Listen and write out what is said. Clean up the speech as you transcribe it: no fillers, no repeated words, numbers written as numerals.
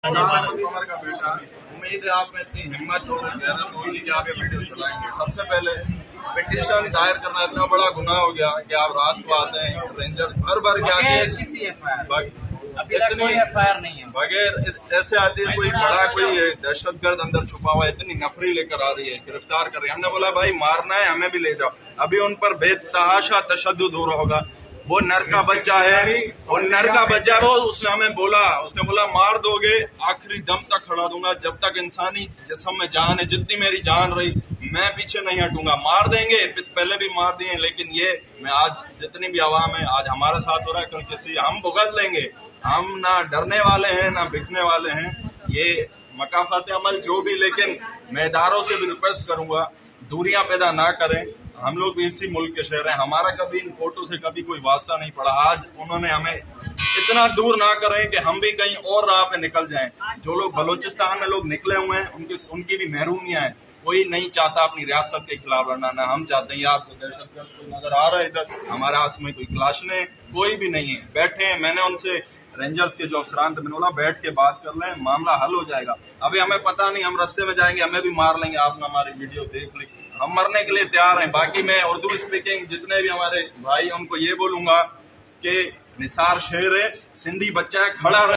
कमर का बेटा, उम्मीद है आप में इतनी हिम्मत और गैरत होगी कि आप ये वीडियो चलाएंगे। सबसे पहले पिटीशन दायर करना इतना बड़ा गुनाह हो गया कि आप रात को आते हैं, रेंजर हर बार क्या कोई एफआईआर नहीं है, बगैर ऐसे आती है कोई बड़ा कोई दहशतगर्द अंदर छुपा हुआ है, इतनी नफरी लेकर आ रही है, गिरफ्तार कर रही है। हमने बोला भाई मारना है हमें भी ले जाओ, अभी उन पर बेतहाशा तशद्दुद हो रहा होगा। वो नर का बच्चा है, वो नर का बच्चा है, वो उसने हमें बोला, उसने बोला मार दोगे आखिरी दम तक खड़ा दूंगा, जब तक इंसानी जिस्म में जान है, जितनी मेरी जान रही मैं पीछे नहीं हटूंगा। मार देंगे, पहले भी मार दिए, लेकिन ये मैं आज जितनी भी आवाम है आज हमारे साथ हो रहा है, क्योंकि किसी हम भुगत लेंगे। हम ना डरने वाले हैं ना बिकने वाले हैं, ये मकाफत अमल जो भी, लेकिन मैं इदारों से भी रिक्वेस्ट करूंगा दूरियां पैदा ना करें। हम लोग भी इसी मुल्क के शहर हैं, हमारा कभी इन फोटो से कभी कोई वास्ता नहीं पड़ा। आज उन्होंने हमें इतना दूर ना करें कि हम भी कहीं और राह पे निकल जाएं। जो लोग बलोचिस्तान में लोग निकले हुए हैं उनकी भी महरूमियां हैं। कोई नहीं चाहता अपनी रियासत के खिलाफ लड़ना, ना हम चाहते हैं। आपको दहशतगर्द कोई नजर आ रहा है इधर, हमारे हाथ में कोई क्लाशने कोई भी नहीं है। बैठे हैं, मैंने उनसे रेंजर्स के जो अफसरान थे मैंने बोला बैठ के बात कर लें, मामला हल हो जाएगा। अभी हमें पता नहीं, हम रास्ते में जाएंगे हमें भी मार लेंगे, आपने हमारी वीडियो देख ली, हम मरने के लिए तैयार हैं। बाकी मैं उर्दू स्पीकिंग जितने भी हमारे भाई उनको ये बोलूंगा कि निसार शेर है, सिंधी बच्चा है, खड़ा रहे।